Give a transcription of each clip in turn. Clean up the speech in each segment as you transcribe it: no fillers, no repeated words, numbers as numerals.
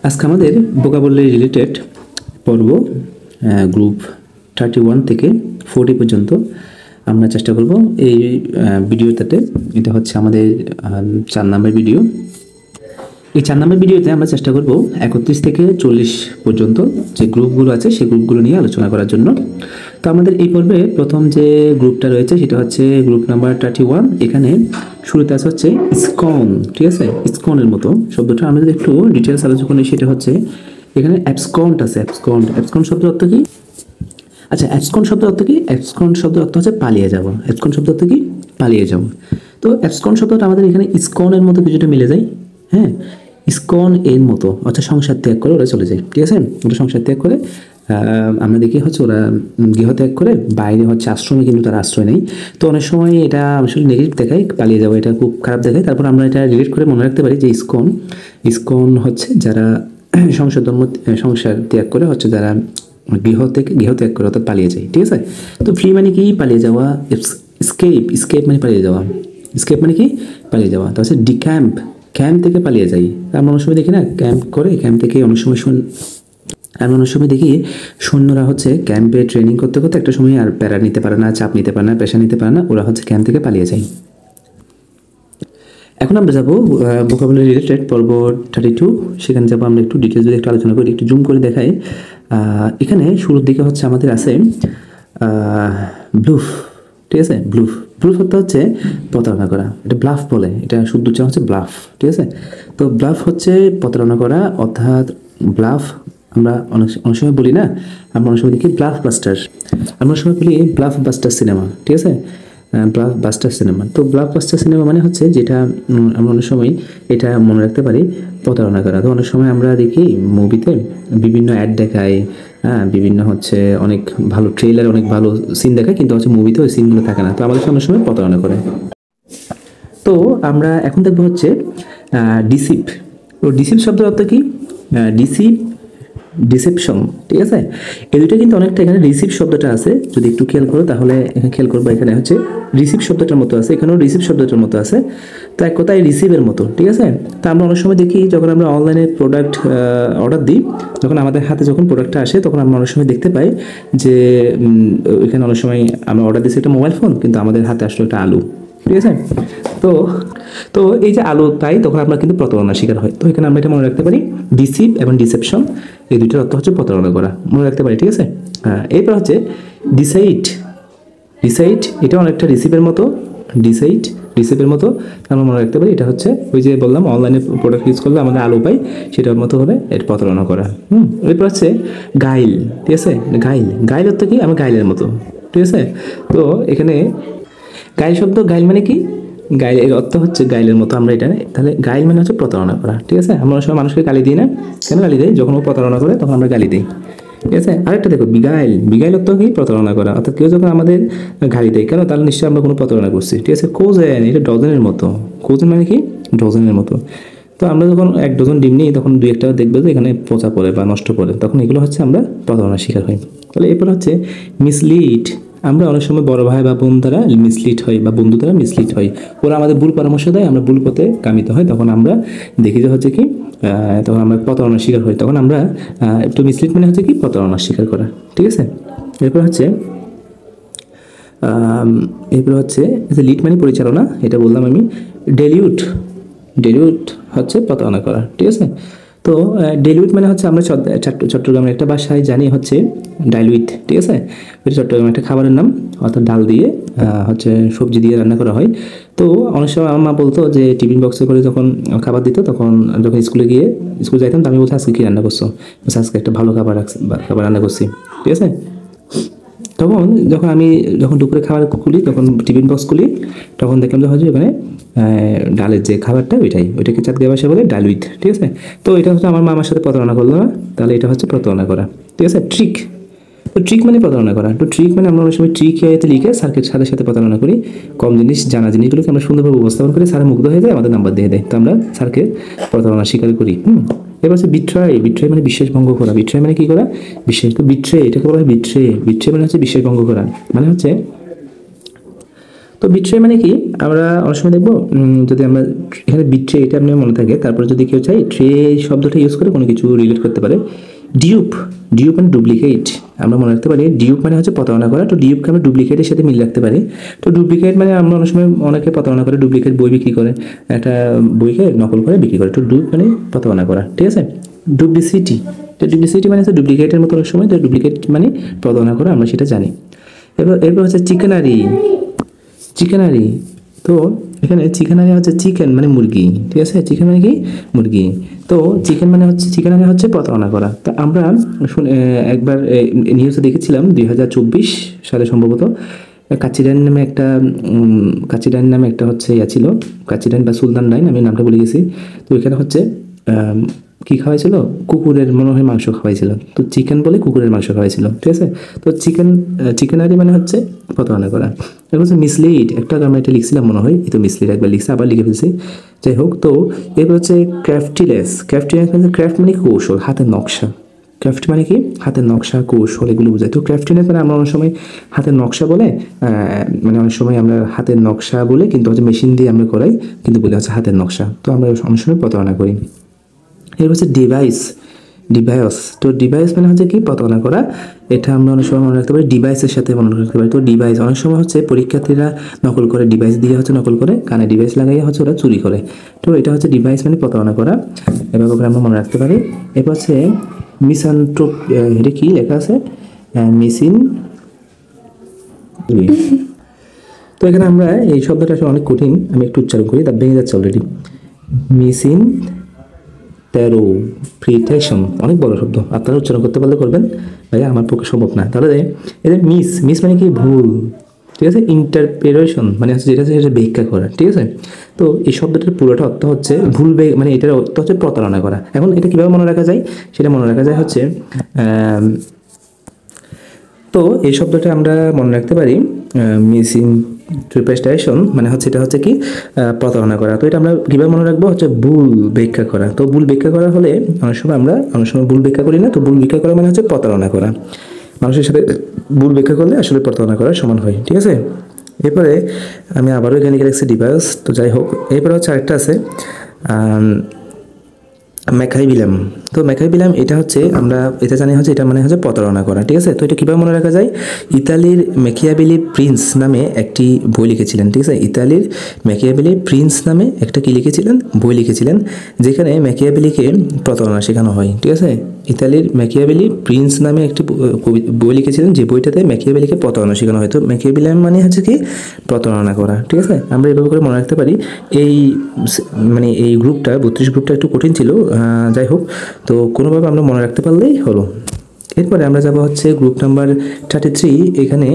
আজকে আমাদের vocabulary related পর্ব গ্রুপ 31 থেকে 40 পর্যন্ত আমরা চেষ্টা করব এই ভিডিওটাতে। এটা হচ্ছে আমাদের 4 নম্বর ভিডিও। এই 4 নম্বর ভিডিওতে আমরা চেষ্টা করব 31 থেকে 40 পর্যন্ত যে গ্রুপগুলো আছে সেই গ্রুপগুলো নিয়ে আলোচনা করার জন্য। তো আমাদের এই পর্বে প্রথম যে গ্রুপটা রয়েছে সেটা হচ্ছে গ্রুপ নাম্বার 31। এখানে শুরুতে আছে হচ্ছে ইসকন, ঠিক আছে? ইসকনের মতো শব্দটা আমরা যদি একটু ডিটেলস আলোচনা করি সেটা হচ্ছে এখানে অ্যাবসকন্ট আছে। অ্যাবসকন্ট শব্দের অর্থ কি? আচ্ছা, অ্যাবসকন্ট শব্দের অর্থ কি? অ্যাবসকন্ট শব্দের অর্থ হচ্ছে পালিয়ে যাব। অ্যাবসকন্ট শব্দের অর্থ কি? পালিয়ে যাব। তো অ্যাবসকন্ট শব্দটা আমাদের এখানে ইসকনের মতো কিছুটা মিলে যায়। হ্যাঁ, ইসকন এর মতো, অর্থাৎ সংসার ত্যাগ করে ওরা চলে যায়, ঠিক আছে? ওরা সংসার ত্যাগ করে আমরা দেখি হচ্ছে ওরা গৃহ ত্যাগ করে বাইরে হচ্ছে আশ্রমে কিন্তু তারা আশ্রয় নেই। তো অনেক সময় এটা আসলে নেগেটিভ দেখায়, পালিয়ে যাওয়া এটা খুব খারাপ দেখায়। তারপর আমরা এটা রিলেট করে মনে রাখতে পারি যে ইসকন হচ্ছে যারা সংসার ত্যাগ করে হচ্ছে যারা গৃহ ত্যাগ করে অর্থাৎ পালিয়ে যায়, ঠিক আছে? তো ফ্লি মানে কি? পালিয়ে যাওয়া। স্কেপ মানে পালিয়ে যাওয়া। স্কেপ মানে কি? পালিয়ে যাওয়া। তো হচ্ছে ডিক্যাম্প, ক্যাম্প থেকে পালিয়ে যাই। আমরা অনেক সময় দেখি না ক্যাম্প করে, ক্যাম্প থেকে অনেক সময় দেখি সৈন্যরা হচ্ছে ক্যাম্পে ট্রেনিং করতে করতে একটা সময় আর প্যারা নিতে পারে না, চাপ নিতে পারে না, প্রেশার নিতে পারে না, ওরা হচ্ছে ক্যাম্প থেকে পালিয়ে যায়। এখন আমরা যাবো ভোকাবুলারি রিলেটেড পর্ব 32। সেখানে যাবো আমরা একটু ডিটেলস যদি একটু আলোচনা করি, একটু জুম করে দেখাই। এখানে শুরুর দিকে হচ্ছে আমাদের আছে ব্লুফ, ঠিক আছে? ব্লুফ অর্থ হচ্ছে প্রতারণা করা। এটা ব্লাফ বলে, এটা শুদ্ধ উচ্চারণ হচ্ছে ব্লাফ, ঠিক আছে? তো ব্লাফ হচ্ছে প্রতারণা করা, অর্থাৎ ব্লাফ আমরা অনেক সময় বলি না, আমরা অনেক সময় দেখি ব্লাফ বাস্টার, আমরা অনেক সময় বলি ব্লাফ বাস্টার সিনেমা, ঠিক আছে? Bluff buster cinema. তো ব্লাফ বাস্টার সিনেমা মানে হচ্ছে যেটা আমরা অনেক সময় এটা মনে রাখতে পারি প্রতারণা করা। তো অনেক সময় আমরা দেখি মুভিতে বিভিন্ন অ্যাড দেখায়, হ্যাঁ, বিভিন্ন হচ্ছে অনেক ভালো ট্রেলার, অনেক ভালো সিন দেখায়, কিন্তু হচ্ছে মুভিতে ওই সিনগুলো থাকে না। তো আমাদের অনেক সময় প্রতারণা করে। তো আমরা এখন দেখবো হচ্ছে ডিসিপ। তো ডিসিপ শব্দের অর্থ কি? ডিসেপশন, ঠিক আছে? এই দুটো কিন্তু অনেকটা এখানে রিসিভ শব্দটা আছে, যদি একটু খেয়াল করো তাহলে এখানে খেয়াল করবো, এখানে হচ্ছে রিসিভ শব্দটার মতো আছে, এখানেও রিসিভ শব্দটার মতো আছে। তো এক কথায় রিসিভের মতো, ঠিক আছে? তা আমরা অনেক সময় দেখি যখন আমরা অনলাইনে প্রোডাক্ট অর্ডার দিই, যখন আমাদের হাতে যখন প্রোডাক্টটা আসে তখন আমরা অনেক সময় দেখতে পাই যে এখানে অনেক সময় আমরা অর্ডার দিচ্ছি একটা মোবাইল ফোন, কিন্তু আমাদের হাতে আসলো একটা আলু, ঠিক আছে? তো এই যে আলু পাই তখন আমরা কিন্তু প্রতারণার শিকার হয়। তো এখানে আমরা এটা মনে রাখতে পারি, ডিসিভ এবং ডিসেপশন এই দুইটার অর্থ হচ্ছে প্রতারণা করা, মনে রাখতে পারি, ঠিক আছে? এরপর হচ্ছে ডিসাইড। এটা অনেকটা রিসিভের মতো, রিসিভের মতো আমরা মনে রাখতে পারি। এটা হচ্ছে ওই যে বললাম অনলাইনে প্রোডাক্ট ইউজ করলে আমাদের আলু পাই, সেটার মতো হবে এর প্রতারণা করা। এরপর হচ্ছে গাইল, ঠিক আছে? গাইল অর্থ কি? আমার গাইলের মতো, ঠিক আছে? তো এখানে গাইল মানে কি? গাইল এর অর্থ হচ্ছে গাইলের মতো। আমরা এটা তাহলে গাইল মানে হচ্ছে প্রতারণা করা, ঠিক আছে? আমরা অনেক সময় মানুষকে গালি দিই না, কেন গালি দিই? যখন ও প্রতারণা করে তখন আমরা গালি দিই, ঠিক আছে? আরেকটা দেখো, বিগাইল অর্থ কি? প্রতারণা করা। অর্থাৎ কেউ যখন আমাদের গালি দেয়, কেন? তাহলে নিশ্চয়ই আমরা কোনো প্রতারণা করছি, ঠিক আছে? কোজেন, এটা ডজনের মতো। কোজেন মানে কি? ডজনের মতো। তো আমরা যখন 1 ডজন ডিম নিই তখন 2-1টা দেখবে যে এখানে পচা পড়ে বা নষ্ট পড়ে, তখন এগুলো হচ্ছে আমরা প্রতারণার শিকার হই। তাহলে এরপর হচ্ছে মিসলিড। আমরা অনেক সময় বড় ভাই বা বোন দ্বারা মিসলিড হয় বা বন্ধু দ্বারা মিসলিড হয়। ওরা আমাদের ভুল পরামর্শ দেয়, আমরা ভুল পথে কামিত হয়, তখন আমরা দেখি যে হচ্ছে কি তখন আমরা প্রতারণার শিকার হই। তখন আমরা একটু মিসলিড মানে হচ্ছে কি? প্রতারণার শিকার করা, ঠিক আছে? এরপর হচ্ছে লিড মানে পরিচালনা, এটা বললাম আমি। ডেলিউট হচ্ছে প্রতারণা করা, ঠিক আছে? তো ডেলিউট মানে হচ্ছে আমরা চট্টগ্রামের একটা বাসায় জানি হচ্ছে ডাইলুইট, ঠিক আছে? ওই চট্টগ্রামের একটা খাবারের নাম, অর্থাৎ ডাল দিয়ে হচ্ছে সবজি দিয়ে রান্না করা হয়। তো অনেক সময় আমার মা বলতো যে টিফিন বক্সে করে যখন খাবার দিত, তখন যখন স্কুল যাইতাম, তো আমি বলছি আজকে কী রান্না করছো? আজকে একটা ভালো খাবার রান্না করছি, ঠিক আছে? তখন যখন দুপুরে খাবার খুলি, তখন টিফিন বক্স খুলি, তখন দেখলাম যে হচ্ছে ওখানে ডালের যে খাবারটা ওইটাকে চাঁদগা ভাষায় বলে ডালুইট, ঠিক আছে? তো এটা হচ্ছে আমার মামার সাথে প্রতারণা করলো না, তাহলে এটা হচ্ছে প্রতারণা করা, ঠিক আছে? ট্রিক মানে প্রতারণা করা। তো ট্রিক মানে আমরা অনেক সময় ট্রিক লিখে স্যারকে সাথে প্রতারণা করি। কম জানা জিনিসগুলোকে আমরা সুন্দরভাবে উপস্থাপন করে স্যার মুগ্ধ হয়ে যায়, আমাদের নাম্বার দিয়ে দেয়। তো আমরা স্যারকে প্রতারণা স্বীকার করি। এবার হচ্ছে বিট্রাই মানে বিশ্বাস ভঙ্গ করা। বিট্রাই মানে কি করা? বিশ্বাস। তো এটাকে বলা হয় বিট্রে মানে হচ্ছে বিশ্বাস ভঙ্গ করা। মানে হচ্ছে তো বিট্রে মানে কি আমরা অনেক সময় দেখবো যদি আমরা এখানে বিট্রে এটা আপনার মনে থাকে, তারপরে যদি কেউ চাই ট্রে শব্দটা ইউজ করে কোনো কিছু রিলেট করতে পারে। ডিউপ, ডিউপ মানে ডুপ্লিকেট, আমরা মনে রাখতে পারি ডিউপ মানে হচ্ছে প্রতারণা করা। তো ডিউপকে আমরা ডুপ্লিকেটের সাথে মিল রাখতে পারি। তো ডুপ্লিকেট মানে আমরা অনেক সময় অনেকে প্রতারণা করে, ডুপ্লিকেট বই বিক্রি করে, একটা বইকে নকল করে বিক্রি করে। তো ডুপ মানে প্রতারণা করা, ঠিক আছে। ডুপ্লিসিটি, তো ডুপ্লিসিটি মানে হচ্ছে ডুপ্লিকেটের মতো অনেক সময়, তো ডুপ্লিকেট মানে প্রতারণা করা, আমরা সেটা জানি। এরপর হচ্ছে চিকেনারি, চিকেনারি। তো এখানে চিকেনারি হচ্ছে চিকেন মানে মুরগি, ঠিক আছে, চিকেন মানে কি মুরগি। তো চিকেন মানে হচ্ছে চিকেনারি হচ্ছে প্রতারণা করা। তো আমরা একবার নিউজে দেখেছিলাম 2024 সালে সম্ভবত কাচিডাইন নামে একটা কাচিডাইন নামে একটা হচ্ছে ছিল, কাচিডাইন বা সুলতান ডাইন, আমি নামটা বলে গেছি। তো এখানে হচ্ছে কি খাওয়াইছিল, কুকুরের মনে হয় মাংস খাওয়াইছিল। তো চিকেন বলে কুকুরের মাংস খাওয়াইছিল, ঠিক আছে। তো চিকেনারি মানে হচ্ছে প্রতারণা করা। এরপর হচ্ছে মিসলিড, একটা আমি এটা লিখছিলাম মনে হয়, এই তো মিসলিড একবার লিখছি, আবার লিখে ফেলছি, যাই হোক। তো এরপর হচ্ছে ক্রাফটিলেস, ক্রাফটিলেস মানে ক্রাফট মানে কৌশল, হাতের নকশা। ক্রাফট মানে কি হাতের নকশা, কৌশল, এগুলো বোঝায়। তো ক্রাফটিনেস মানে আমরা অনেক সময় হাতের নকশা বলে, মানে অনেক সময় আমরা হাতের নকশা বলে কিন্তু হচ্ছে মেশিন দিয়ে আমরা করাই, কিন্তু বলে হচ্ছে হাতের নকশা। তো আমরা অনেক সময় প্রতারণা করি। এরপর হচ্ছে ডিভাইস, ডিভাইস। তো ডিভাইস মানে হচ্ছে কি প্রতারণা করা। এটা আমরা অনেক সময় মনে রাখতে পারি, ডিভাইসের সাথে মনে রাখতে পারি। তো ডিভাইস অনেক সময় হচ্ছে পরীক্ষার্থীরা নকল করে, ডিভাইস দিয়ে হচ্ছে নকল করে, কানে ডিভাইস লাগাইয়া হচ্ছে ওরা চুরি করে। তো এটা হচ্ছে ডিভাইস মানে প্রতারণা করা, এভাবে করে আমরা মনে রাখতে পারি। এরপর হচ্ছে মিসঅ্যান্ট্রোপ, এটা কি লেখা আছে, মেশিন। তো এখানে আমরা এই শব্দটা আসলে অনেক কঠিন, আমি একটু উচ্চারণ করি, তা ভেঙে যাচ্ছে অলরেডি। মেশিন তেরো প্রিটেকশন, অনেক বড় শব্দ, আপনারা উচ্চারণ করতে পারলে করবেন, ভাইয়া আমার পক্ষে সম্ভব না। তাহলে এদের মিস মানে কি ভুল, ঠিক আছে। ইন্টারপ্রিটেশন মানে হচ্ছে যেটা সেটা ব্যাখ্যা করা, ঠিক আছে। তো এই শব্দটার পুরোটা অর্থ হচ্ছে ভুল, মানে এটার অর্থ হচ্ছে প্রতারণা করা। এখন এটা কীভাবে মনে রাখা যায়, সেটা মনে রাখা যায় হচ্ছে তো এই শব্দটা আমরা মনে রাখতে পারি মিসইন্টারপ্রিটেশন মানে হচ্ছে এটা হচ্ছে কি প্রতারণা করা। তো এটা আমরা কীভাবে মনে রাখবো, হচ্ছে ভুল ব্যাখ্যা করা। তো ভুল ব্যাখ্যা করা হলে অনেক সময় ভুল ব্যাখ্যা করি না, তো ভুল ব্যাখ্যা করা মানে হচ্ছে প্রতারণা করা। মানুষের সাথে ভুল ব্যাখ্যা করলে আসলে প্রতারণা করার সমান হয়, ঠিক আছে। এরপরে আমি আবারও এখানে লিখছি ডিভাইস। তো যাই হোক, এরপরে হচ্ছে আরেকটা আছে ম্যাকাইবিলাম। তো ম্যাকাইবিলাম এটা হচ্ছে আমরা এটা জানি হচ্ছে এটা মানে হচ্ছে প্রতারণা করা, ঠিক আছে। তো এটা কীভাবে মনে রাখা যায়, ইতালির ম্যাকিয়াভেলি প্রিন্স নামে একটি বই লিখেছিলেন, ঠিক আছে। ইতালির ম্যাকিয়াভেলি প্রিন্স নামে একটা কি লিখেছিলেন, বই লিখেছিলেন, যেখানে ম্যাকিয়াভেলিকে প্রতারণা শেখানো হয়, ঠিক আছে। ইতালির ম্যাকিয়াভেলি প্রিন্স নামে একটি বই লিখেছিলেন, যে বইটাতে ম্যাকিয়াভেলিকে প্রতারণা শেখানো হয়। তো ম্যাকিয়াভেলিয়াম মানে হচ্ছে কি প্রতারণা করা, ঠিক আছে। আমরা এভাবে করে মনে রাখতে পারি। এই মানে এই গ্রুপটা 32 গ্রুপটা একটু কঠিন ছিল, যাই হোক, তো কোনোভাবে আমরা মনে রাখতে পারলেই হলো। এরপরে আমরা যাব হচ্ছে গ্রুপ নাম্বার 33, এখানে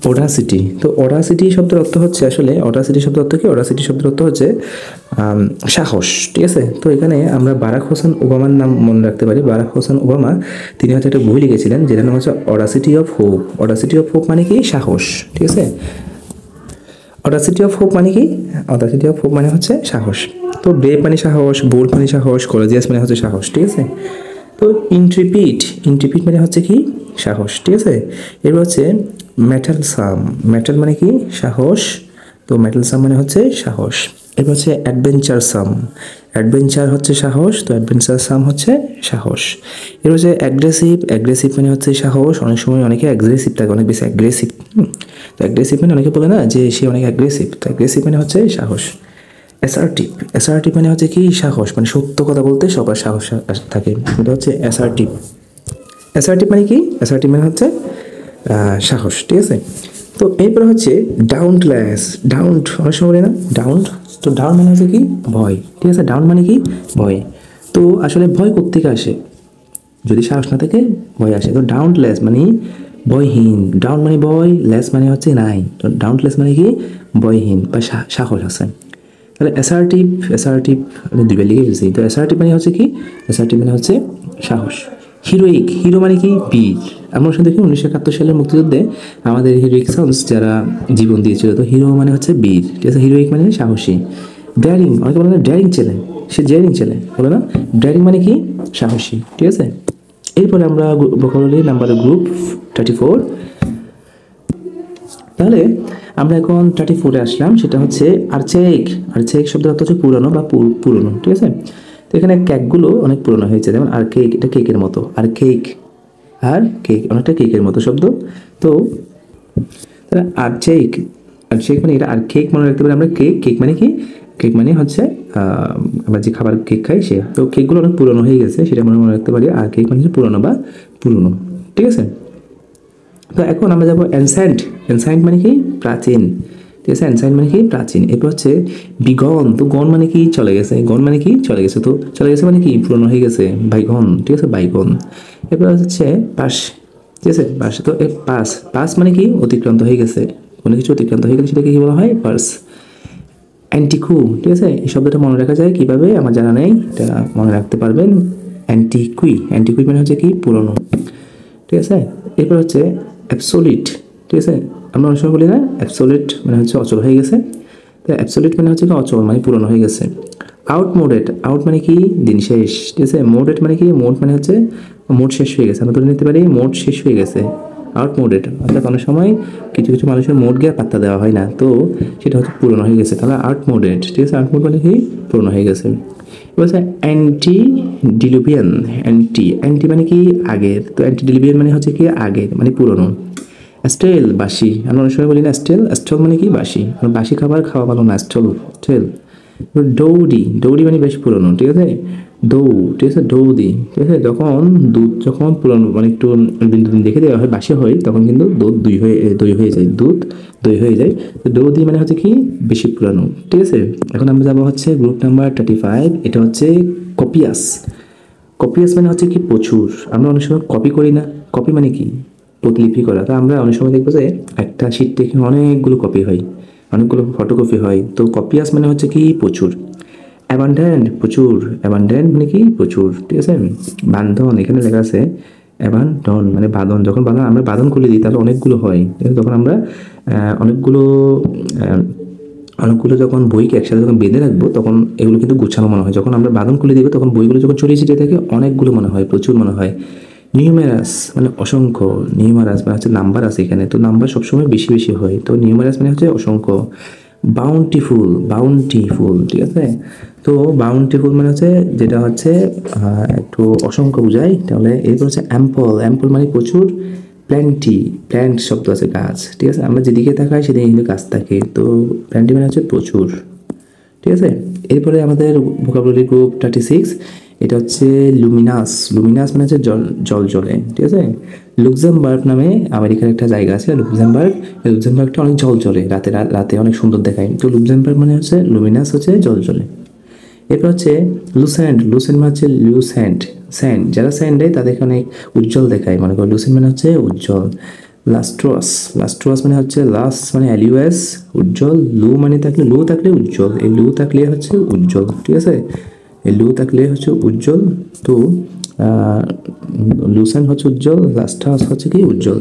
অডাসিটি। তো অডাসিটি শব্দের অর্থ হচ্ছে আসলে অডাসিটি শব্দের অর্থ কি, অডাসিটি শব্দের অর্থ হচ্ছে সাহস, ঠিক আছে। তো এখানে আমরা বারাক হোসেন ওবামার নাম মনে রাখতে পারি। বারাক হোসেন ওবামা তিনি হচ্ছে একটা বই লিখেছিলেন যেটার নাম হচ্ছে Audacity of hope. Audacity of hope মানে কি সাহস, ঠিক আছে। অডাসিটি অফ হোপ মানে কি, অডাসিটি অফ হোপ মানে হচ্ছে সাহস। তো ব্রেভ মানে সাহস, বোল্ড মানে সাহস, করেজিয়াস মানে হচ্ছে সাহস, ঠিক আছে। তো ইন্ট্রিপিড মানে হচ্ছে কি সাহস, ঠিক আছে। এরপর হচ্ছে মেটাল সাম, মেটাল মানে কি সাহস, তো মেটাল সাম মানে হচ্ছে সাহস। এরপর হচ্ছে অ্যাডভেঞ্চার সাম, অ্যাডভেঞ্চার হচ্ছে সাহস, তো অ্যাডভেঞ্চার সাম হচ্ছে সাহস। এরপর হচ্ছে অ্যাগ্রেসিভ মানে হচ্ছে সাহস। অনেক সময় অনেকে অ্যাগ্রেসিভ থাকে, অনেক বেশি অ্যাগ্রেসিভ। তো অ্যাগ্রেসিভ মানে অনেকে বলে না যে সে অনেক অ্যাগ্রেসিভ, তো অ্যাগ্রেসিভ মানে হচ্ছে সাহস। অ্যাসার্টিভ মানে হচ্ছে কি সাহস, মানে সত্য কথা বলতে সবার সাহস থাকে, এটা হচ্ছে অ্যাসার্টিভ মানে কি, অ্যাসার্টিভ মানে হচ্ছে সাহস, ঠিক আছে। তো এরপরে হচ্ছে ডাউন্টলেস, অনেক সময় বলে না ডাউন্ট, তো ডাউন মানে হচ্ছে কি ভয়, ঠিক আছে। ডাউন মানে কি ভয়। তো আসলে ভয় কোত্থেকে আসে, যদি সাহস না থাকে ভয় আসে। তো ডাউন্টলেস মানে ভয়হীন, ডাউন মানে ভয়, লেস মানে হচ্ছে নাই, তো ডাউন্টলেস মানে কি ভয়হীন বা সাহস আছে। তাহলে অ্যাসার্টিভ আমি দুইবার লিখে ফেলছি। তো অ্যাসার্টিভ মানে হচ্ছে কি, অ্যাসার্টিভ মানে হচ্ছে সাহস। হিরোইক, হিরো মানে কি বীর। আমরা শুধু দেখি 1971 সালের মুক্তিযুদ্ধে আমাদের হিরোইক সন্স যারা জীবন দিয়েছিল, তো হিরো মানে হচ্ছে বীর, ঠিক আছে। হিরোইক মানে সাহসী। ড্যারিং, অনেকে বলে না ড্যারিং ছেলে, সে ড্যারিং ছেলে বলে না, ড্যারিং মানে কি সাহসী, ঠিক আছে। এরপরে আমরা ভোকাবুলারি নাম্বার গ্রুপ 34। তাহলে আমরা এখন 34-এ আসলাম, সেটা হচ্ছে আর্চাইক। আর্চাইক শব্দের অর্থ হচ্ছে পুরনো বা পুরনো, ঠিক আছে। তো এখানে কেকগুলো অনেক পুরনো হয়েছে, যেমন আর কেক, এটা কেকের মতো, আর কেক অনেকটা কেকের মতো শব্দ। তো আর্চাইক মানে এটা, আর কেক মনে রাখতে পারি আমরা, কেক মানে কি, কেক মানে হচ্ছে আমরা যে খাবার কেক খাই সে, তো কেকগুলো অনেক পুরনো হয়ে গেছে সেটা মনে রাখতে পারি, আর কেক মানে হচ্ছে পুরনো বা পুরনো, ঠিক আছে। তো এখন আমরা যাবো অ্যানসাইন্ট। অ্যানসাইন্ট মানে কি, প্রাচীন, ঠিক আছে। অ্যানসাইন্ট মানে কি, প্রাচীন। এরপর হচ্ছে বিগন। তো গন মানে কি, চলে গেছে। গন মানে কি, চলে গেছে। তো চলে গেছে মানে কি, পুরনো হয়ে গেছে, বাইগন, ঠিক আছে, বাইগন। এরপর হচ্ছে পাস, ঠিক আছে, পাস। তো পাস মানে কি, অতিক্রান্ত হয়ে গেছে, কোনো কিছু অতিক্রান্ত হয়ে গেলে সেটাকে কি বলা হয়, পার্স। অ্যান্টিকু, ঠিক আছে, এই শব্দটা মনে রাখা যায় কিভাবে আমার জানা নেই, এটা মনে রাখতে পারবেন। অ্যান্টিকুই মানে হচ্ছে কি, পুরনো, ঠিক আছে। এরপর হচ্ছে অ্যাবসোলিট, ঠিক আছে। আমরা অনেক সময় বলি না, অ্যাবসোলিট মানে হচ্ছে অচল হয়ে গেছে। তো অ্যাবসোলিট মানে হচ্ছে কি, অচল মানে পুরনো হয়ে গেছে। আউটমোডেড, আউট মানে কি, দিন শেষ, ঠিক আছে। মোডেড মানে কি, মোড মানে হচ্ছে মোড শেষ হয়ে গেছে, আমরা ধরে নিতে পারি মোড শেষ হয়ে গেছে, আউটমোডেড। অর্থাৎ অনেক সময় কিছু কিছু মানুষের মোড গিয়ে পাত্তা দেওয়া হয় না, তো সেটা হচ্ছে পুরনো হয়ে গেছে, তাহলে আউটমোডেড, ঠিক আছে। আউটমোড মানে কি, পুরনো হয়ে গেছে। এবার হচ্ছে অ্যান্টিডিলুভিয়ান। অ্যান্টি মানে কি, আগের। তো অ্যান্টিডিলুভিয়ান মানে হচ্ছে কি, আগের মানে পুরনো। স্টেল, বাসি। আমরা অনেক সময় বলি না, স্টেল মানে কি, বাসি। বাসি খাবার খাওয়া ভালো না, স্টেল। দৌড়ি মানে বেশ পুরনো, ঠিক আছে। ঠিক আছে, দৌদি, ঠিক আছে। যখন দুধ যখন পুরনো মানে একটু দিন দেখে দেওয়া হয়, বাসি হয়, তখন কিন্তু দুধ দই হয়ে যায়, দই হয়ে যায়। তো দৌদি মানে হচ্ছে কি, বেশি পুরানো, ঠিক আছে। এখন আমরা যাবো হচ্ছে গ্রুপ নাম্বার 35। এটা হচ্ছে কপিয়াস। কপিয়াস মানে হচ্ছে কি, প্রচুর। আমরা অনেক সময় কপি করি না, কপি মানে কি, প্রতিলিপি করা। তো আমরা অনেক সময় দেখবো যে একটা শীট থেকে অনেকগুলো কপি হয়, অনেকগুলো ফটোকপি হয়। তো কপিয়াস মানে হচ্ছে কি, প্রচুর। অ্যাবান্ডেন্ট, প্রচুর। অ্যাবান্ডেন্ট মানে কি, প্রচুর, ঠিক আছে। বান্ধন, এখানে লেখা আছে অ্যাবান্ডন মানে বাঁধন। যখন আমরা বাঁধন খুলে দিই তাহলে অনেকগুলো হয়, তখন আমরা অনেকগুলো যখন বইকে একসাথে যখন বেঁধে রাখবো তখন এগুলো কিন্তু গুছানো মনে হয়। যখন আমরা বাঁধন খুলে দিব তখন বইগুলো যখন ছড়িয়ে ছিটিয়ে থাকে অনেকগুলো মনে হয়, প্রচুর মনে হয়। নিউমেরাস মানে অসংখ্য, নিউমারাস মানে হচ্ছে নাম্বার আছে এখানে, তো নাম্বার সবসময় বেশি বেশি হয়, তো নিউমারাস মানে হচ্ছে অসংখ্য। বাউন্টিফুল, ঠিক আছে। তো বাউন্টিফুল মানে হচ্ছে যেটা হচ্ছে একটু অসংখ্য বোঝায়, তাহলে এরপর হচ্ছে অ্যাম্পল মানে প্রচুর। প্ল্যান্ট শব্দ আছে গাছ, ঠিক আছে। আমরা যেদিকে তাকাই সেদিকে কিন্তু গাছ থাকে, তো প্ল্যান্টি মানে হচ্ছে প্রচুর, ঠিক আছে। এরপরে আমাদের ভোকাবুলারি গ্রুপ 36, এটা হচ্ছে লুমিনাস মানে হচ্ছে জল, ঠিক আছে। লুক্সেমবার্গ নামে আমেরিকার একটা জায়গা আছে, লুক্সেমবার্গটা অনেক জলে, রাতে অনেক সুন্দর দেখায়। তো লুক্সেমবার্গ মানে হচ্ছে, লুমিনাস হচ্ছে জলে। এরপর হচ্ছে লুসেন্ট মানে হচ্ছে স্যান্ড, যারা স্যান্ড দেয় তাদেরকে অনেক উজ্জ্বল দেখায়, মনে করো লুসেন্ট মানে হচ্ছে উজ্জ্বল। লাস্ট্রাস মানে হচ্ছে মানে LUS, উজ্জ্বল। লু থাকলে উজ্জ্বল, এই লু থাকলে হচ্ছে উজ্জ্বল, ঠিক আছে। এই লু থাকলে হচ্ছে উজ্জ্বল। তো লুসেন্ট হচ্ছে উজ্জ্বল, লাস্ট্রাস হচ্ছে কি, উজ্জ্বল।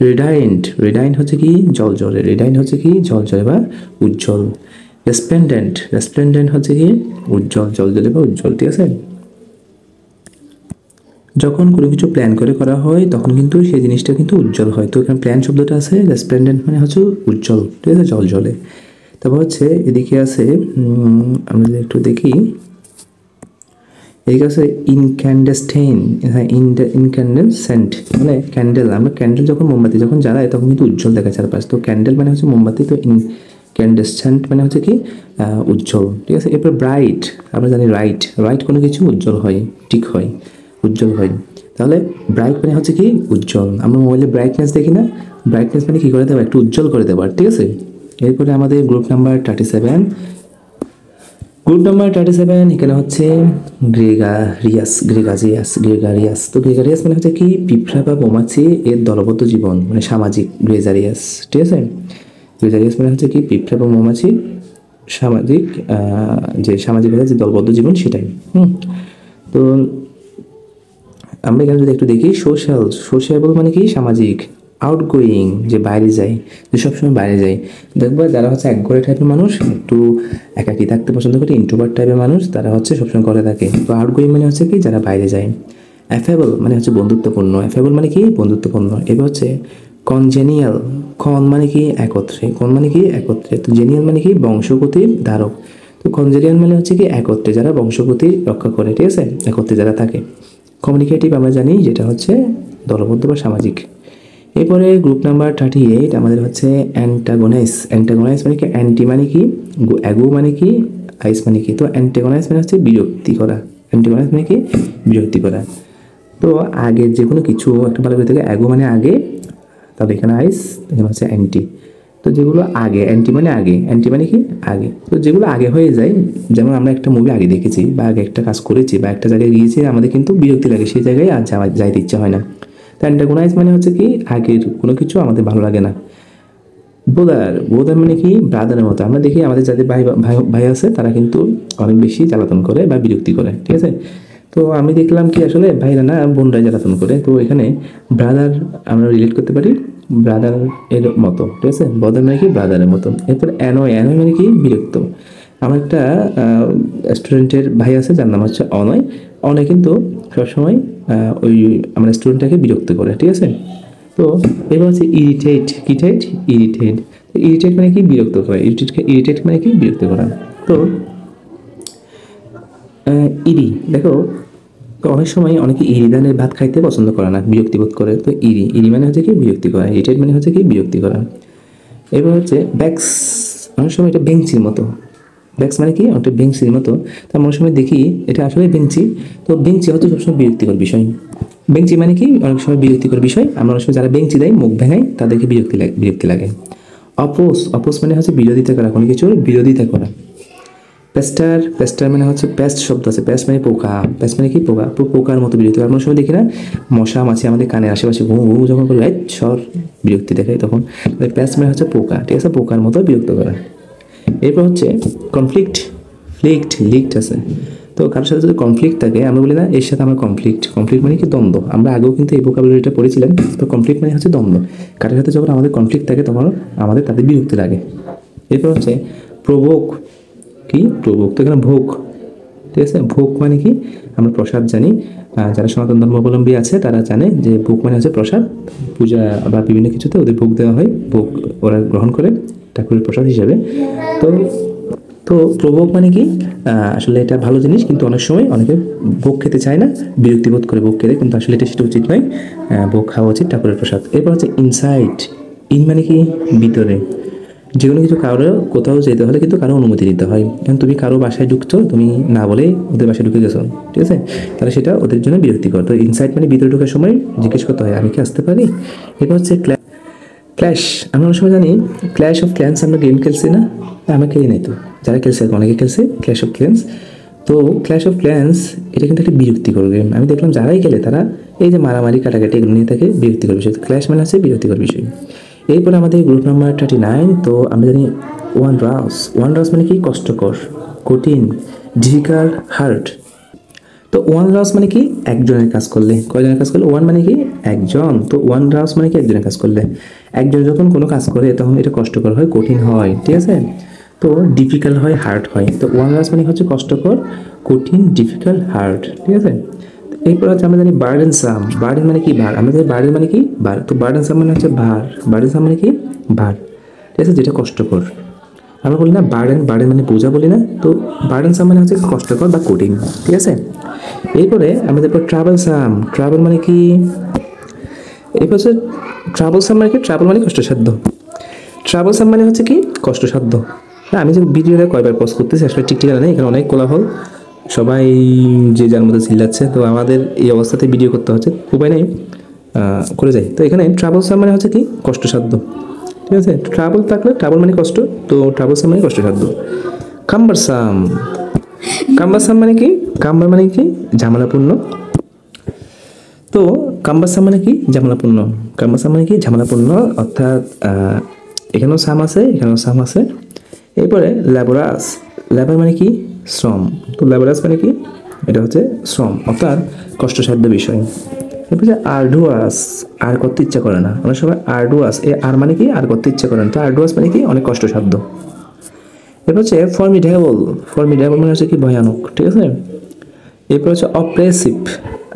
রেডাইন্ট হচ্ছে কি, জল বা উজ্জ্বল। রেসপ্লেন্ডেন্ট হচ্ছে কি, উজ্জ্বল, জলজলে বা উজ্জ্বল, ঠিক আছে। যখন কোনো কিছু প্ল্যান করে করা হয় তখন কিন্তু সেই জিনিসটা কিন্তু উজ্জ্বল হয়, তো এখানে প্ল্যান শব্দটা আছে, রেসপ্লেন্ডেন্ট মানে হচ্ছে উজ্জ্বল, ঠিক আছে, জলে। তারপর হচ্ছে এদিকে আছে, আমরা যদি একটু দেখি, এদিকে আছে ইনক্যান্ডেসেন্ট, হ্যাঁ, ইনক্যান্ডেসেন্ট মানে ক্যান্ডেল। আমরা ক্যান্ডেল যখন মোমবাতি যখন জ্বালাই তখন কিন্তু উজ্জ্বল দেখা চারপাশ, তো ক্যান্ডেল মানে হচ্ছে মোমবাতি, তো ইনক্যান্ডেসেন্ট মানে হচ্ছে কি, উজ্জ্বল, ঠিক আছে। এরপর ব্রাইট, আমরা জানি রাইট কোনো কিছু উজ্জ্বল হয়, ঠিক হয়, উজ্জ্বল হয়, তাহলে ব্রাইট মানে হচ্ছে কি, উজ্জ্বল। আমরা মোবাইলে ব্রাইটনেস দেখি না, ব্রাইটনেস মানে কি করে দেওয়া, একটু উজ্জ্বল করে দেওয়া, ঠিক আছে। এরপরে আমাদের গ্রুপ নাম্বার 37। এখানে হচ্ছে গ্রেগারিয়াস। তো গ্রেগারিয়াস মানে হচ্ছে কি, পিঁপড়া বা মৌমাছি এর দলবদ্ধ জীবন, মানে সামাজিক, গ্রেগারিয়াস, ঠিক আছে। গ্রেগারিয়াস মানে হচ্ছে কি, পিঁপড়া বা মৌমাছি সামাজিক, যে সামাজিকভাবে যে দলবদ্ধ জীবন সেটাই। তো আমরা এখানে যদি একটু দেখি, সোশ্যাবল মানে কি, সামাজিক। আউটগোয়িং যে বাইরে যায়, যে সবসময় বাইরে যায়। দেখবো যারা হচ্ছে একঘরে টাইপের মানুষ, একটু একাকী থাকতে পছন্দ করে, ইন্ট্রোভার্ট টাইপের মানুষ, তারা হচ্ছে সবসময় ঘরে থাকে। তো আউটগোয়িং মানে হচ্ছে কি, যারা বাইরে যায়। অ্যাফেবল মানে হচ্ছে বন্ধুত্বপূর্ণ, মানে কি, বন্ধুত্বপূর্ণ। এবার হচ্ছে কনজেনিয়াল, কন মানে কি একত্রে, কন মানে কি একত্রে, তো জেনিয়াল মানে কি বংশগতির ধারক। তো কনজেনিয়াল মানে হচ্ছে কি একত্রে যারা বংশগতি রক্ষা করে, ঠিক আছে, একত্রে যারা থাকে। কমিউনিকেটিভ আমরা জানি যেটা হচ্ছে দলবদ্ধ বা সামাজিক। এরপরে গ্রুপ নাম্বার 38 আমাদের হচ্ছে অ্যান্টাগোনাইজ। অ্যান্টাগোনাইজ মানে কি, অ্যান্টি মানে কি, অ্যাগো মানে কি, আইস মানে কি। তো অ্যান্টাগোনাইজ মানে হচ্ছে বিরক্তি করা, অ্যান্টাগোনাইজ মানে কি বিরক্তি করা। তো আগের যে কোনো কিছু একটা ভালো করে থেকে, অ্যাগো মানে আগে, তাহলে এখানে আইস, এখানে হচ্ছে অ্যান্টি। তো যেগুলো আগে, অ্যান্টি মানে আগে, অ্যান্টি মানে কি আগে। তো যেগুলো আগে হয়ে যায়, যেমন আমরা একটা মুভি আগে দেখেছি বা আগে একটা কাজ করেছি বা একটা জায়গায় গিয়েছি, আমাদের কিন্তু বিরক্তি লাগে, সেই জায়গায় আর যাইতে ইচ্ছা হয় না। তো অ্যান্টাগোনাইজ মানে হচ্ছে কি আগের কোনো কিছু আমাদের ভালো লাগে না। বোদার, বোদার মানে কি ব্রাদারের মতো। আমরা দেখি আমাদের যাদের ভাই ভাই ভাই আছে তারা কিন্তু অনেক বেশি জ্বালাতন করে বা বিরক্তি করে, ঠিক আছে। তো আমি দেখলাম কি আসলে ভাইরা না বোনরা জ্বালাতন করে, তো এখানে ব্রাদার আমরা রিলেট করতে পারি ব্রাদার এর মতো, ঠিক আছে। বদার মানে কি ব্রাদারের মতো। এরপর অ্যানয়, অ্যানয় মানে কি বিরক্ত। আমার একটা স্টুডেন্টের ভাই আছে যার নাম হচ্ছে অনয়। অনয় কিন্তু সবসময় ওই আমার স্টুডেন্টটাকে বিরক্ত করে, ঠিক আছে। তো এবার হচ্ছে ইরিটেট, কিটেট, ইরিটেট। ইরিটেট মানে কি বিরক্ত করা, ইরিটেট মানে কি বিরক্ত করা। তো ইরি দেখো, তো অনেক সময় অনেকে ইরি ধানের ভাত খাইতে পছন্দ করে না, বিরক্তিবোধ করে। তো ইরি, ইরি মানে হচ্ছে কি বিরক্তি করা, ইরিটেট মানে হচ্ছে কি বিরক্তি করা। এবার হচ্ছে ব্যাক্স, অনেক সময় এটা বেঞ্চির মতো। ব্যাক্স মানে কি একটা বেঞ্চির মতো। তো আমরা অনেক সময় দেখি এটা আসলে বেঞ্চি। তো বেঞ্চি হচ্ছে সবসময় বিরক্তিকর বিষয়। বেঞ্চি মানে কি অনেক সময় বিরক্তিকর বিষয়। আমরা অনেক সময় যারা বেঞ্চি দেয়, মুখ ভেঙায়, তাদেরকে বিরক্তি লাগে। অপোজ, অপোজ মানে হচ্ছে বিরোধিতা করা, কোনো কিছুর বিরোধিতা করা। পেস্টার, পেস্টার মানে হচ্ছে পেস্ট শব্দ আছে, পেস্ট মানে পোকা, পেস্ট মানে কি পোকা, পোকার মতো বিরক্তি। আমরা সময় দেখি না মশা মাছি আমাদের কানের আশেপাশে ঘু ঘু যখন করে সর বিরক্তি দেখায়, তখন পেস্ট মানে হচ্ছে পোকা, ঠিক আছে, পোকার মতো বিরক্ত করা। এরপর হচ্ছে কনফ্লিক্ট, লিক্ট আছে। তো কারোর সাথে যদি কনফ্লিক্ট থাকে আমরা বলি না এর সাথে আমার কনফ্লিক্ট, কনফ্লিক্ট মানে কি দ্বন্দ্ব। আমরা আগেও কিন্তু এই ভোকাবুলারিটা পড়েছিলাম। তো কনফ্লিক্ট মানে হচ্ছে দ্বন্দ্ব। কারোর সাথে যখন আমাদের কনফ্লিক্ট থাকে তখন আমাদের তাদের বিরক্তি লাগে। এরপর হচ্ছে প্রভোক, কি প্রভোক, তো এখানে ভোগ, ঠিক আছে। ভোগ মানে কি আমরা প্রসাদ জানি, যারা সনাতন ধর্মাবলম্বী আছে তারা জানে যে ভোগ মানে হচ্ছে প্রসাদ। পূজা বা বিভিন্ন কিছুতে ওদের ভোগ দেওয়া হয়, ভোগ ওরা গ্রহণ করে ঠাকুরের প্রসাদ হিসাবে। তো তো প্রভোগ মানে কি আসলে এটা ভালো জিনিস, কিন্তু অনেক সময় অনেকে ভোগ খেতে চায় না, বিরক্তিবোধ করে ভোগ খেতে, কিন্তু আসলে এটা সেটা উচিত নয়। ভোগ খাওয়া উচিত ঠাকুরের প্রসাদ। এরপর হচ্ছে ইনসাইট, ইন মানে কি ভিতরে। যে কোনো কিছু কারো কোথাও যেতে হলে কিন্তু কারো অনুমতি নিতে হয়। কারণ তুমি কারো বাসায় ঢুকছো, তুমি না বলে ওদের বাসায় ঢুকে গেছো, ঠিক আছে, তাহলে সেটা ওদের জন্য বিরক্তিকর। তো ইনসাইট মানে ভিতরে ঢোকার সময় জিজ্ঞেস করতে হয় আমি কি আসতে পারি। এরপর হচ্ছে ক্ল্যাশ, আমরা অনেক সময় জানি ক্ল্যাশ অফ ক্ল্যান্স আমরা গেম খেলছি না, আমরা খেলি নাই, তো যারা খেলছে অনেকে খেলছে ক্ল্যাশ অফ ক্ল্যান্স। তো ক্ল্যাশ অফ ক্ল্যান্স এটা কিন্তু একটা বিরক্তিকর গেম। আমি দেখলাম যারাই খেলে তারা এই যে মারামারি কাটাকাটি এগুলো নিয়ে থাকে, বিরক্তিকর বিষয়। ক্ল্যাশ মানে হচ্ছে বিরক্তিকর বিষয়। এরপরে আমাদের গ্রুপ নাম্বার 39, তো আমরা জানি ওয়ান রাউস। ওয়ান রাউস মানে কি কষ্টকর, কঠিন, ডিফিকাল্ট, হার্ড। তো ওয়ান রাউস মানে কি একজনের কাজ করলে, কয়জনের কাজ করলে, ওয়ান মানে কি একজন, তো ওয়ান রাউস মানে কি একজনের কাজ করলে। একজন যখন কোনো কাজ করে তখন এটা কষ্টকর হয়, কঠিন হয়, ঠিক আছে। তো ডিফিকাল্ট হয়, হার্ড হয়। তো ওয়ান রাউস মানে হচ্ছে কষ্টকর, কঠিন, ডিফিকাল্ট, হার্ড, ঠিক আছে। এরপর হচ্ছে আমরা জানি বার্ডেন সাম। বার্ডেন মানে কি ভার, আমরা জানি বার্ডেন মানে কি ভার। তো বার্ডেন সাম মানে হচ্ছে ভার, বার্ডেন সাম মানে কি ভার, ঠিক আছে, যেটা কষ্টকর। আমরা বলি না বার্ডেন, বার্ডেন মানে বোঝা বলি না, তো বার্ডেন সাম মানে হচ্ছে কষ্টকর বা কঠিন, ঠিক আছে। এরপরে আমাদের ট্রাভেল সাম, ট্রাভেল মানে কি, এরপর হচ্ছে ট্রাভেল সাম মানে কি, ট্রাভেল মানে কষ্টসাধ্য। ট্রাভেল সাম মানে হচ্ছে কি কষ্টসাধ্য। হ্যাঁ, আমি যে ভিডিওটা কয়বার পজ করতেছি আসলে ঠিক ঠিকানা নেই, এখানে অনেক কোলাহল, সবাই যে যার মধ্যে চিল্লাচ্ছে, তো আমাদের এই অবস্থাতে ভিডিও করতে হচ্ছে, উপায় নেই, করে যাই। তো এখানে ট্রাভেল সাম মানে হচ্ছে কি কষ্টসাধ্য, ঠিক আছে। ট্রাভেল থাকলে ট্রাভেল মানে কষ্ট, তো ট্রাভেল সাম মানে কষ্টসাধ্য। কাম্বারসাম, কাম্বারসাম মানে কি, কাম্বার মানে কি ঝামেলাপূর্ণ। তো কাম্বারসাম মানে কি ঝামেলাপূর্ণ, কাম্বারসাম মানে কি ঝামেলাপূর্ণ, অর্থাৎ এখানেও সাম আছে, এখানেও সাম আছে। এরপরে ল্যাবোরাস, ল্যাবার মানে কি শ্রম, তো ল্যাবোরাস মানে কি এটা হচ্ছে শ্রম, অর্থাৎ কষ্টসাধ্য বিষয়। এরপর হচ্ছে আর্ডুয়াস, আর করতে ইচ্ছা করে না, অনেক সময় আর্ডুয়াস, আর মানে কি আর করতে ইচ্ছা করে না, তো আর্ডুয়াস মানে কি অনেক কষ্টসাধ্য। এরপর হচ্ছে ফর্মিডেবল, ফর্মিডেবল মানে হচ্ছে কি ভয়ানক, ঠিক আছে। এরপর হচ্ছে অপ্রেসিভ,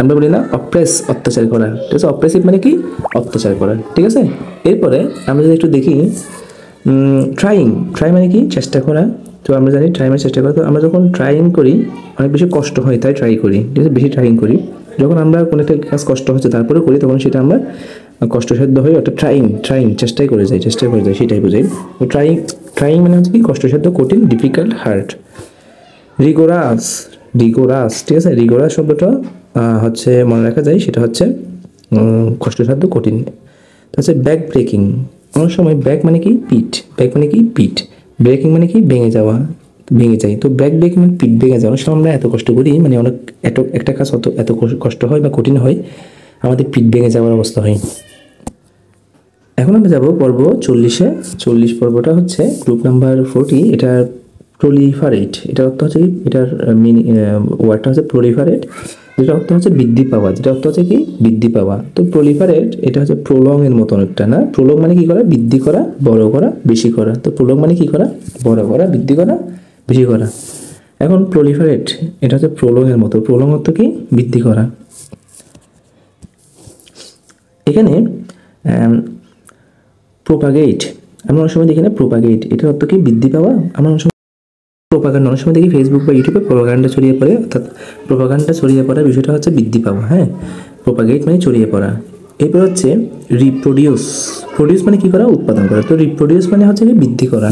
আমরা বলি না অপ্রেস, অত্যাচার করা, ঠিক আছে। অপ্রেসিভ মানে কি, অত্যাচার করা, ঠিক আছে। এরপরে আমরা যদি একটু দেখি ট্রাইং, ট্রাই মানে কি, চেষ্টা করা। তো আমরা জানি ট্রাই মানে চেষ্টা করা। তো আমরা যখন ট্রাইং করি অনেক বেশি কষ্ট হয় তাই ট্রাই করি, ঠিক আছে, বেশি ট্রাইং করি। যখন আমরা কোনো একটা কাজ কষ্ট হচ্ছে তারপরে করি তখন সেটা আমরা কষ্টসাধ্য হয়, অর্থাৎ ট্রাইং, ট্রাইং চেষ্টাই করে যাই, চেষ্টা করে যাই, সেটাই বোঝাই। তো ট্রাইং, ট্রাইং মানে হচ্ছে কি কষ্টসাধ্য, কঠিন, ডিফিকাল্ট, হার্ড। রিগোরাস, রিগোরাস, ঠিক আছে। রিগোরাস শব্দটা হচ্ছে মনে রাখা যায়, সেটা হচ্ছে কষ্টসাধ্য, কঠিন। তাছাড়া ব্যাক ব্রেকিং, অনেক সময় ব্যাক মানে কি পিঠ, ব্যাক মানে কি পিঠ, ব্রেকিং মানে কি ভেঙে যাওয়া, ভেঙে যায়। তো ব্যাক ব্রেকিং মানে পিঠ ভেঙে যাওয়া। অনেক সময় আমরা এত কষ্ট করি, মানে অনেক একটা কাজ এত কষ্ট হয় বা কঠিন হয়, আমাদের পিঠ ভেঙে যাওয়ার অবস্থা হয়। এখন আমরা যাব পর্ব 40-এ। 40 পর্বটা হচ্ছে গ্রুপ নাম্বার 40। এটা প্রলিফারেট, এটার অর্থ হচ্ছে কি, এটার ওয়ার্ডটা হচ্ছে প্রলিফারেট, যেটা অর্থ হচ্ছে বৃদ্ধি পাওয়া, যেটা অর্থ হচ্ছে কি বৃদ্ধি পাওয়া। তো প্রলিফারেট এটা হচ্ছে প্রলং এর মতো অনেকটা, না? প্রলং মানে কি করা, বৃদ্ধি করা, বড় করা, বেশি করা। তো প্রলং মানে কি করা, বড় করা, বৃদ্ধি করা, বেশি করা। এখন প্রলিফারেট এটা হচ্ছে প্রলং এর মতো, প্রলং অর্থ কি বৃদ্ধি করা। এখানে প্রোপাগেট, আমরা অনেক সময় দেখি না প্রোপাগেট, এটার অর্থ কি বৃদ্ধি পাওয়া। আমরা অনেক সময় প্রোপাগান্ডা, অনেক সময় দেখি ফেসবুক বা ইউটিউবে প্রোপাগান্ডা ছড়িয়ে পড়ে, অর্থাৎ প্রোপাগান্ডা ছড়িয়ে পড়ার বিষয়টা হচ্ছে বৃদ্ধি পাওয়া, হ্যাঁ। প্রোপাগেট মানে ছড়িয়ে পড়া। এরপর হচ্ছে রিপ্রোডিউস, প্রোডিউস মানে কি করা, উৎপাদন করা। তো রিপ্রোডিউস মানে হচ্ছে কি বৃদ্ধি করা।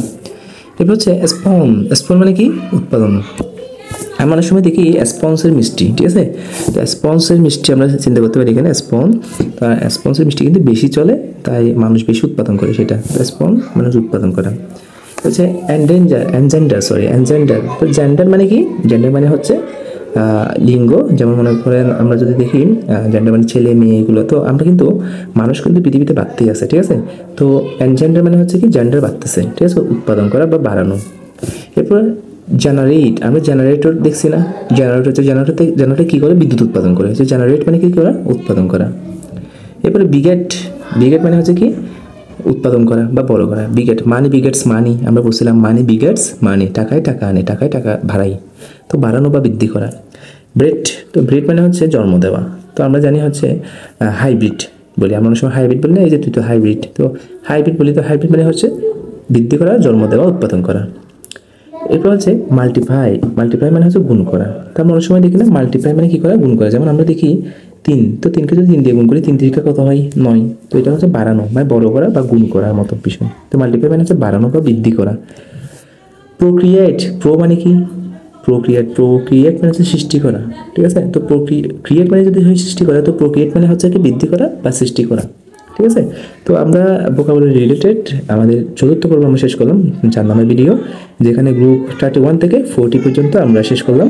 এরপর হচ্ছে স্পন, স্পন মানে কি উৎপাদন। আমরা অনেক সময় দেখি স্পন্সের মিষ্টি, ঠিক আছে। তো স্পন্সের মিষ্টি আমরা চিন্তা করতে পারি এখানে স্পন, তো স্পন্সের মিষ্টি কিন্তু বেশি চলে, তাই মানুষ বেশি উৎপাদন করে সেটা। স্পন মানুষ উৎপাদন করা। হচ্ছে এনজেন্ডার, সরি এনজেন্ডার। তো জেন্ডার মানে কি, জেন্ডার মানে হচ্ছে লিঙ্গ। যেমন মনে করেন আমরা যদি দেখি জেন্ডার মানে ছেলে মেয়ে এগুলো, তো আমরা কিন্তু মানুষ কিন্তু পৃথিবীতে বাড়তেই আছে, ঠিক আছে। তো এনজেন্ডার মানে হচ্ছে কি জেন্ডার বাড়তেছে, ঠিক আছে, উৎপাদন করা বা বাড়ানো। এরপর জেনারেট, আমরা জেনারেটর দেখছি না, জেনারেটর হচ্ছে জেনারেটর কী করে, বিদ্যুৎ উৎপাদন করে। হচ্ছে জেনারেট মানে কি করা, উৎপাদন করা। এরপরে বিগেট, বিগেট মানে হচ্ছে কি উৎপাদন করা বা বড় করা। বিগেট মানি, বিগেটস মানি, আমরা বলছিলাম মানি বিগেটস মানি, টাকায় টাকা আনে, টাকায় টাকা বাড়াই, তো বাড়ানো বা বৃদ্ধি করা। ব্রেড, তো ব্রেড মানে হচ্ছে জন্ম দেওয়া। তো আমরা জানি হচ্ছে হাইব্রিড বলি, আমরা অনেক সময় হাইব্রিড বলি না, এই যে তুই তো হাইব্রিড, তো হাইব্রিড বলি। তো হাইব্রিড মানে হচ্ছে বৃদ্ধি করা, জন্ম দেওয়া, উৎপাদন করা। এরপর হচ্ছে মাল্টিপ্লাই, মাল্টিপ্লাই মানে হচ্ছে গুণ করা। তো আমরা অনেক সময় দেখি না মাল্টিপ্লাই মানে কি করা, গুণ করা। যেমন আমরা দেখি 3, তো 3কে যদি 3 দিয়ে গুণ করি 3 3 কত হয় 9, তো এটা হচ্ছে বাড়ানো মানে বড় করা বা গুণ করার মতো বিষয়। তো মাল্টিপ্লাই মানে হচ্ছে বাড়ানো বা বৃদ্ধি করা। প্রোক্রিয়েট, প্রো মানে কি প্রোক্রিয়েট, প্রোক্রিয়েট মানে হচ্ছে সৃষ্টি করা, ঠিক আছে। তো ক্রিয়েট মানে যদি হয় সৃষ্টি করা, তো প্রোক্রিয়েট মানে হচ্ছে কি বৃদ্ধি করা বা সৃষ্টি করা, ঠিক আছে। তো আমরা ভোকাবুলারি রিলেটেড আমাদের 4র্থ পর্ব আমরা শেষ করলাম, 4 নম্বর ভিডিও, যেখানে গ্রুপ 31 থেকে 40 পর্যন্ত আমরা শেষ করলাম।